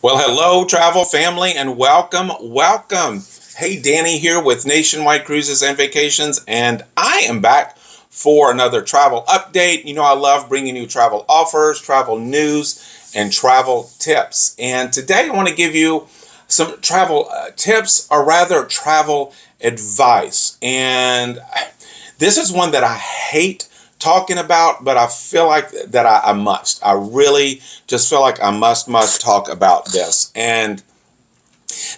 Well, hello, travel family, and welcome. Hey, Danny here with Nationwide Cruises and Vacations, and I am back for another travel update. You know, I love bringing you travel offers, travel news, and travel tips. And today I want to give you some travel tips, or rather, travel advice. And this is one that I hate talking about, but I feel like that I must. I really just feel like I must talk about this. And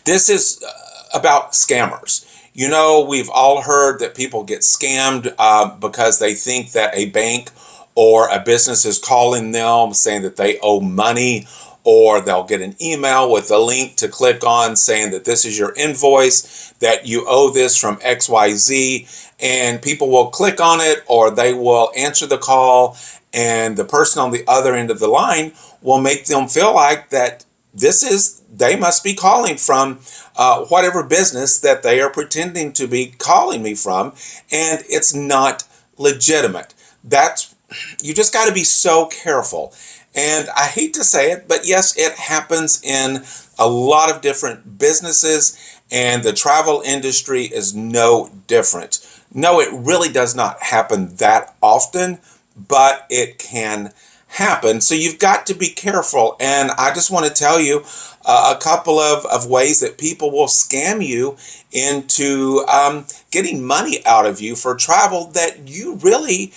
this is about scammers. You know, we've all heard that people get scammed because they think that a bank or a business is calling them saying that they owe money, or they'll get an email with a link to click on saying that this is your invoice, that you owe this from XYZ, and people will click on it, or they will answer the call, and the person on the other end of the line will make them feel like that they must be calling from whatever business that they are pretending to be calling me from, and it's not legitimate. You just got to be so careful. And I hate to say it, but yes, it happens in a lot of different businesses, and the travel industry is no different. No, it really does not happen that often, but it can happen. So you've got to be careful. And I just want to tell you a couple of ways that people will scam you into getting money out of you for travel that you really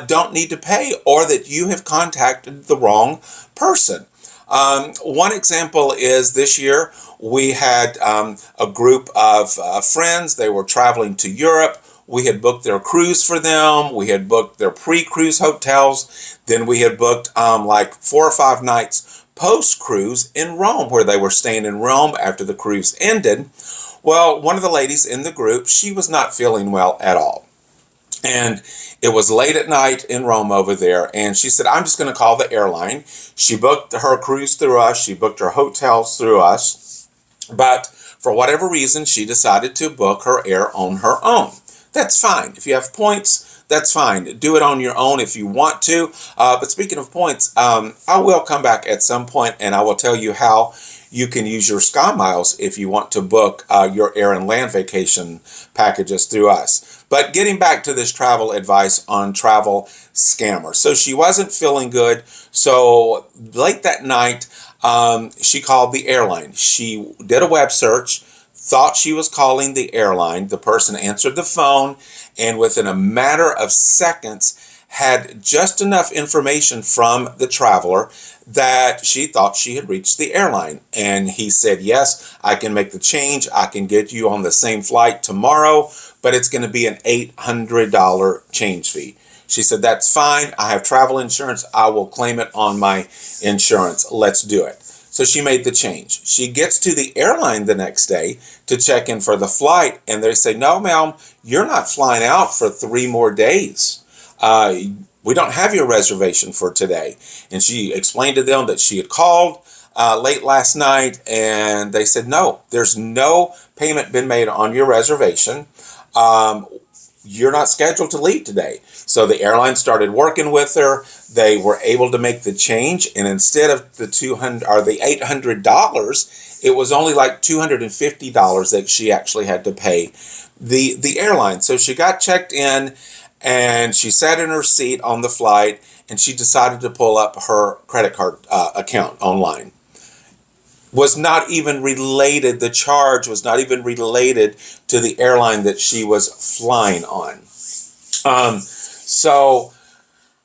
don't need to pay, or that you have contacted the wrong person. One example is this year we had a group of friends. They were traveling to Europe. We had booked their cruise for them. We had booked their pre-cruise hotels. Then we had booked like 4 or 5 nights post-cruise in Rome, where they were staying in Rome after the cruise ended. Well, one of the ladies in the group, she was not feeling well at all. And it was late at night in Rome over there, and she said, I'm just going to call the airline. She booked her cruise through us. She booked her hotels through us. But for whatever reason, she decided to book her air on her own. That's fine. If you have points, that's fine. Do it on your own if you want to. But speaking of points, I will come back at some point and I will tell you how you can use your Sky Miles if you want to book your air and land vacation packages through us. But getting back to this travel advice on travel scammers. So she wasn't feeling good. So late that night, she called the airline. She did a web search, thought she was calling the airline. The person answered the phone, and within a matter of seconds had just enough information from the traveler that she thought she had reached the airline. And he said, yes, I can make the change. I can get you on the same flight tomorrow, but it's going to be an $800 change fee. She said, that's fine. I have travel insurance. I will claim it on my insurance. Let's do it. So she made the change. She gets to the airline the next day to check in for the flight, and they say, no, ma'am, you're not flying out for 3 more days. We don't have your reservation for today. And she explained to them that she had called late last night, and they said, no, there's no payment been made on your reservation. You're not scheduled to leave today. So the airline started working with her. They were able to make the change, and instead of the $800, it was only like $250 that she actually had to pay the airline. So she got checked in, and she sat in her seat on the flight, and she decided to pull up her credit card account online. Was not even related, the charge was not even related to the airline that she was flying on. So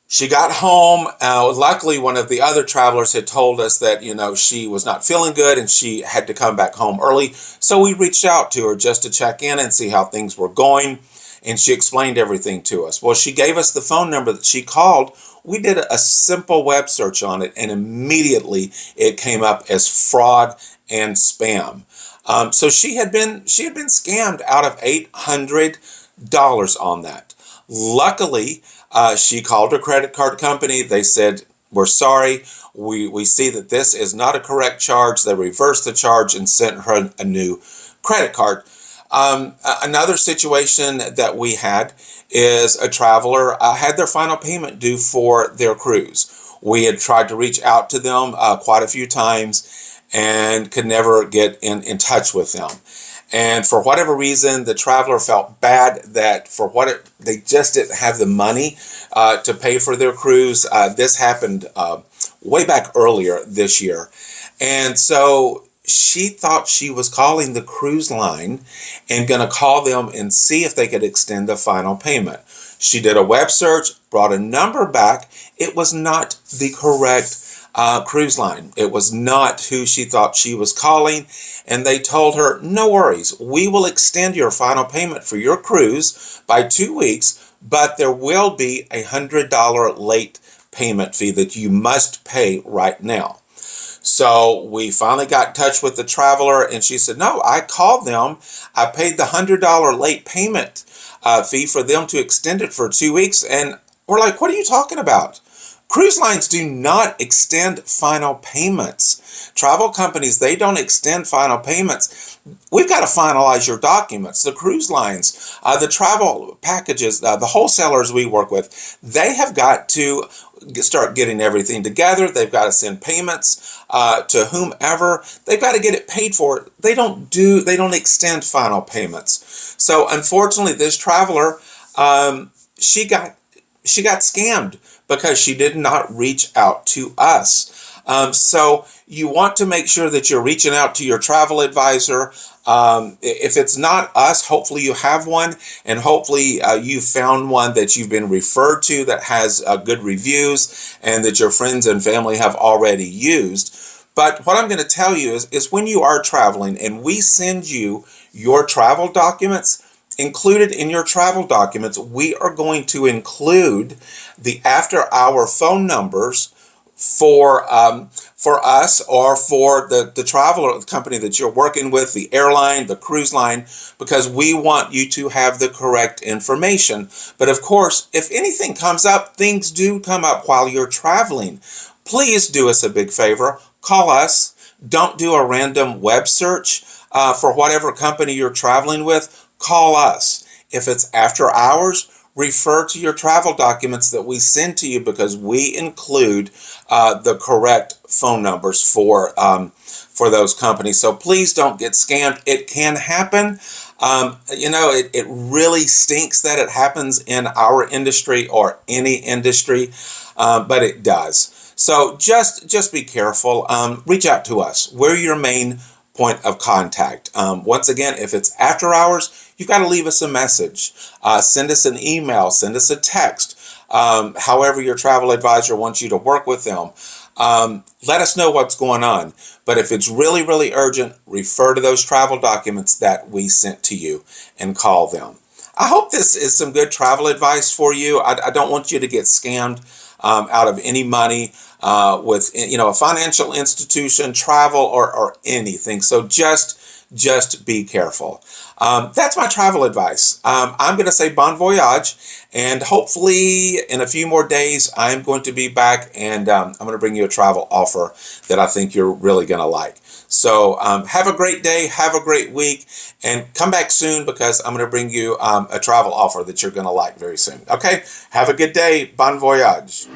she got home. Luckily, one of the other travelers had told us that, she was not feeling good and she had to come back home early. So we reached out to her just to check in and see how things were going. And she explained everything to us. Well, she gave us the phone number that she called. We did a simple web search on it, and immediately it came up as fraud and spam. So she had been scammed out of $800 on that. Luckily, she called her credit card company. They said, we're sorry. We see that this is not a correct charge. They reversed the charge and sent her a new credit card. Another situation that we had is a traveler had their final payment due for their cruise. We had tried to reach out to them quite a few times, and could never get in touch with them. And for whatever reason, the traveler felt bad that they just didn't have the money to pay for their cruise. This happened way back earlier this year. And so she thought she was calling the cruise line and going to call them and see if they could extend the final payment. She did a web search, brought a number back. It was not the correct cruise line. It was not who she thought she was calling. And they told her, no worries, we will extend your final payment for your cruise by 2 weeks, but there will be $100 late payment fee that you must pay right now. So we finally got in touch with the traveler, and she said, no, I called them. I paid the $100 late payment fee for them to extend it for 2 weeks. And we're like, what are you talking about? Cruise lines do not extend final payments. Travel companies, they don't extend final payments. We've got to finalize your documents. The cruise lines, the travel packages, the wholesalers we work with, they have got to start getting everything together. They've got to send payments to whomever. They've got to get it paid for. They don't extend final payments. So unfortunately, this traveler, she got scammed because she did not reach out to us. So you want to make sure that you're reaching out to your travel advisor. If it's not us, hopefully you have one, and hopefully you've found one that you've been referred to that has good reviews and that your friends and family have already used. But what I'm going to tell you is when you are traveling and we send you your travel documents, included in your travel documents, we are going to include the after-hour phone numbers for us or for the traveler company that you're working with, the airline, the cruise line, because we want you to have the correct information. But of course, if anything comes up, things do come up while you're traveling. Please do us a big favor. Call us. Don't do a random web search for whatever company you're traveling with. Call us. If it's after hours, refer to your travel documents that we send to you because we include the correct phone numbers for those companies. So please don't get scammed. It can happen. It really stinks that it happens in our industry or any industry, but it does. So just be careful. Reach out to us. We're your main point of contact. Once again, if it's after hours, you've got to leave us a message. Send us an email, send us a text, however your travel advisor wants you to work with them. Let us know what's going on. But if it's really, really urgent, refer to those travel documents that we sent to you and call them. I hope this is some good travel advice for you. I don't want you to get scammed out of any money with a financial institution, travel, or anything. So just be careful. That's my travel advice. I'm going to say bon voyage, and hopefully in a few more days I'm going to be back, and I'm going to bring you a travel offer that I think you're really going to like. So have a great day, have a great week, and come back soon because I'm going to bring you a travel offer that you're going to like very soon. Okay, have a good day. Bon voyage.